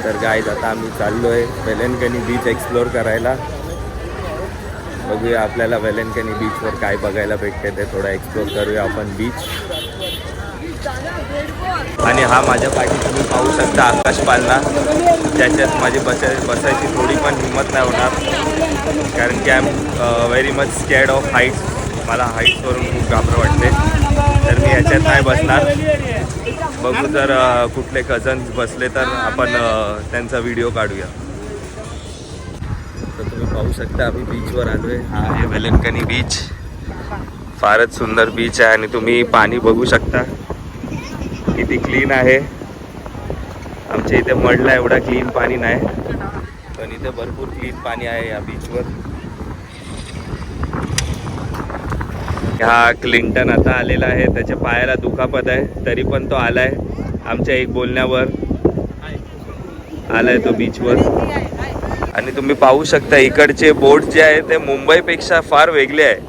तर गाईज आता आम्ही चाललोय वेलंकणी बीच एक्सप्लोअर करायला. बघूया आपल्याला वेलंकणी बीचवर काय बघायला भेटते ते थोडं एक्सप्लोअर करूया आपण बीच. आणि हा माझ्या पाठी तुम्ही पाहू शकता आकाश पाळणा, ज्याच्यात माझी बसायची थोडी पण हिंमत नाही होणार, कारण की I am very much scared of heights. मला हाईट्सवरून खूप घाबरं वाटते, तर मी ह्याच्यात नाही बसणार. बघू जर कुठले कझन्स बसले तर आपण त्यांचा व्हिडिओ काढूया. तर तुम्ही पाहू शकता आम्ही बीचवर आलो आहे. हा आहे वेलंकणी बीच. फारच सुंदर बीच आहे आणि तुम्ही पाणी बघू शकता किती क्लीन आहे. आमच्या इथे मडला एवढा क्लीन पाणी नाही, पण इथे भरपूर क्लीन पाणी आहे या बीचवर. हा क्लिंटन आता आलेला आहे, त्याच्या पायाला दुखापत आहे तरी पण तो आलाय. आमच्या एक बोलण्यावर आलाय तो बीचवर. आणि तुम्ही पाहू शकता इकडचे बोट जे आहे ते मुंबईपेक्षा फार वेगळे आहे.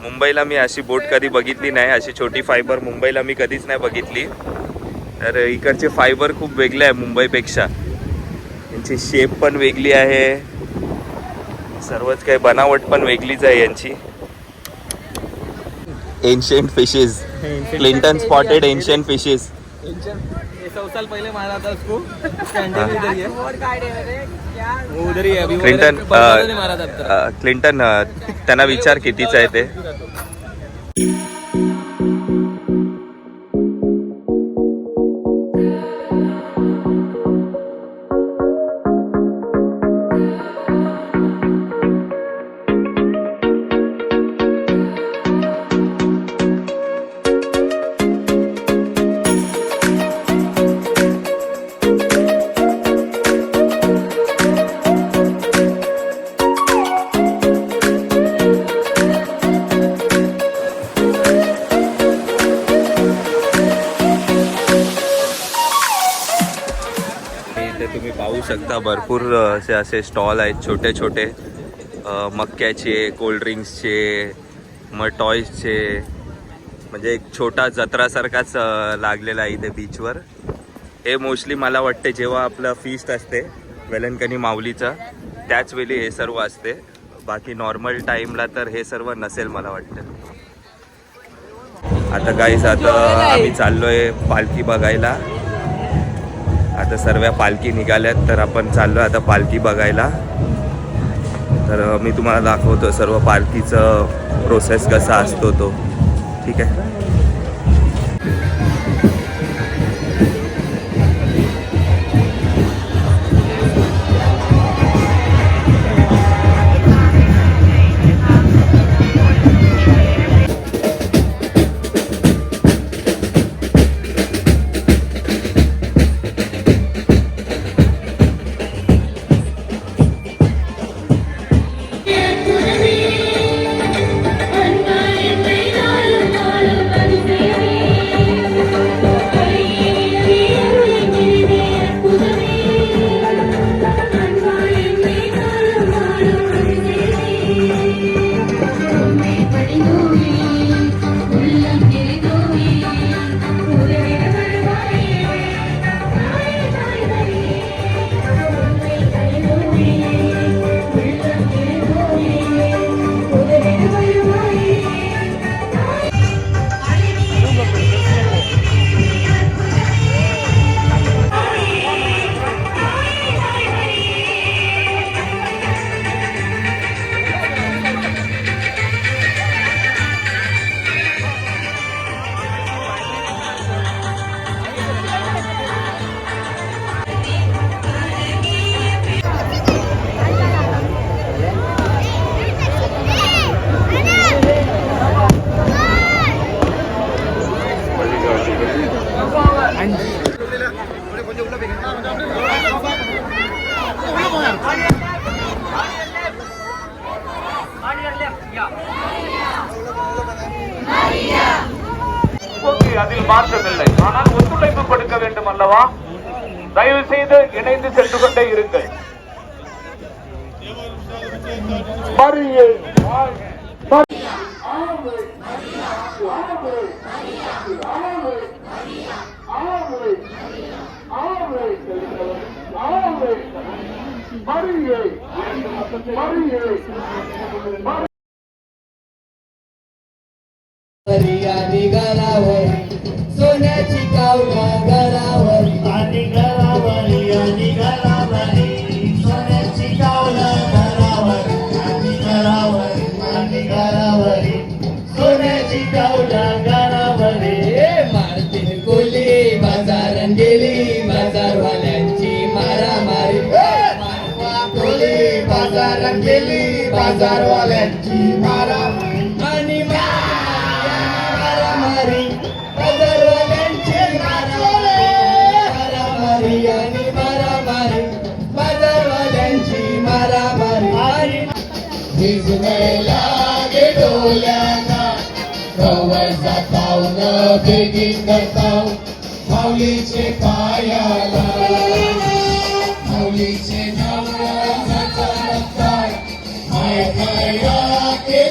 मुंबईला मी अशी बोट कधी बघितली नाही, अशी छोटी फायबर मुंबईला मी कधीच नाही बघितली. तर इकडचे फायबर खूप वेगळे आहे मुंबईपेक्षा. यांची शेप पण वेगळी आहे, सर्वच काही बनावट पण वेगळीच आहे यांची. Ancient fishes, Clinton spotted ancient fishes. 100 साल पहले मारा था उसको। क्लिंटन त्यांना विचार कितीच आहे ते. तुम्ही पाहू शकता भरपूर असे स्टॉल आहेत छोटे छोटे, मक्याचे, कोल्ड्रिंक्सचे, मग टॉयजचे. म्हणजे एक छोटा जत्रासारखाच लागलेला आहे इथे बीचवर. हे मोस्टली मला वाटते जेव्हा आपलं फीस्ट असते वेलंकणी माऊलीचं त्याच वेळी हे सर्व असते. बाकी नॉर्मल टाईमला तर हे सर्व नसेल मला वाटतं. आता गाईस आता आम्ही चाललोय पालखी बघायला. आता सर्व पालखी निघाल्यात तर आपण चाललो आता पालखी बघायला. तर मी तुम्हाला दाखवतो सर्व पालखीचं प्रोसेस कसा असतो तो. ठीक आहे. அதில் மாற்றமில்லை. ஆனால் ஒத்துழைப்பு கொடுக்க வேண்டும் அல்லவா? தயவு செய்து இணைந்து சென்று கொண்டே இருங்கள். आणि घरावर सोन्याची कावला घरावर आणि घरावरी आणि घरावरी सोन्याची कावला घरावर आणि घरावर आणि घरावरी सोन्याची कावला घरावरी मारतीन कोली बाजारात गेली बाजारवाल्यांची मारामारी कोली बाजारात गेली बाजारवाल्यांची मारामारी आणि मारामारी बाजारवाल्यांची मारामारी आणि मारामारी बाजारवाल्यांची मारामारी भिजलेला गे डोल्याना कवचा पाऊन बेगीन करताव माऊलीचे पायाला माऊलीचे नवऱ्याचा रक्ताय माय माया के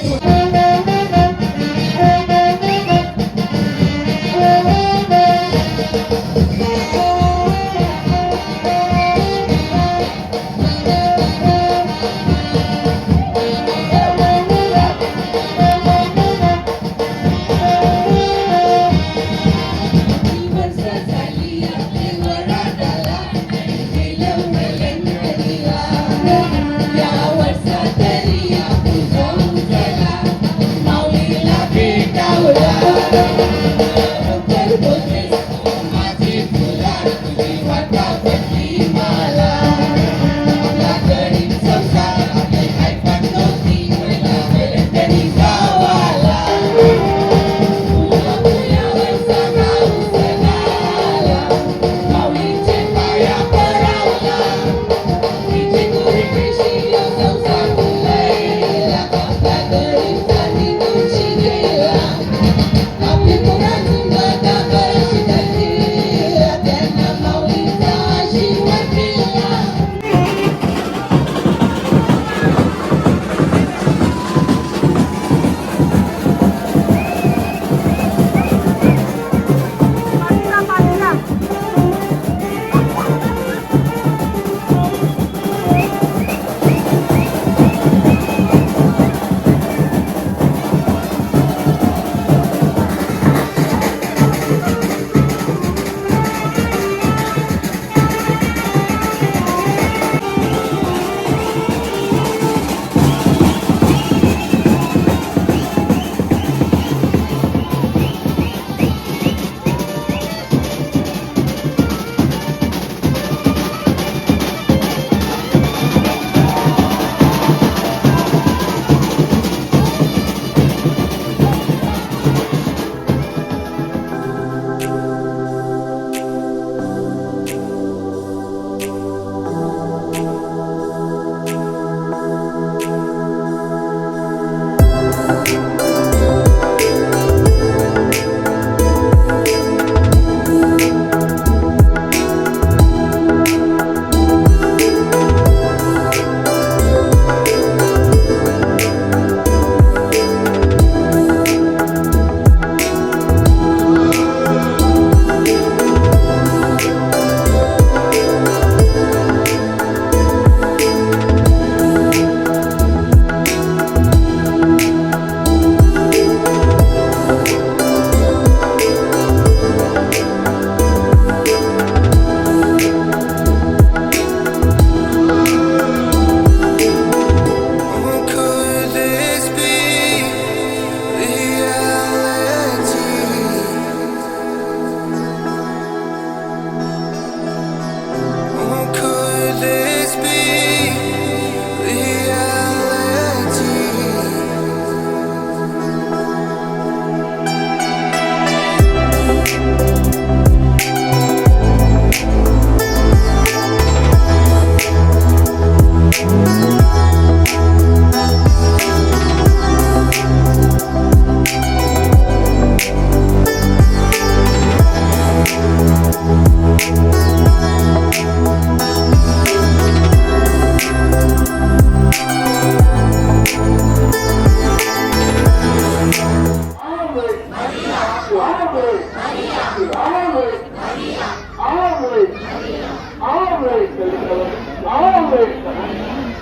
Always.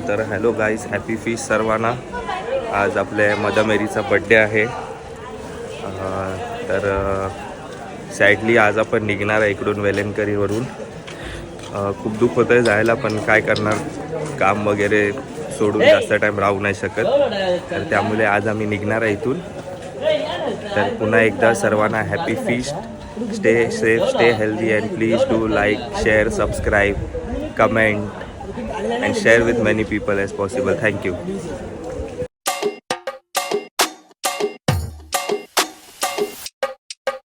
तर हॅलो गाईज, हॅपी फिश सर्वांना. आज आपल्या मदमेरीचा बड्डे आहे. तर सॅडली आज आपण निघणार आहे इकडून वेलेनकरीवरून. खूप दुःख होतं आहे जायला, पण काय करणार, काम वगैरे सोडून जास्त टाईम राहू नाही शकत. तर त्यामुळे आज आम्ही निघणार आहे इथून. तर पुन्हा एकदा सर्वांना happy feast. Stay safe, stay healthy, and please do like, share, subscribe, comment and share with many people as possible. Thank you.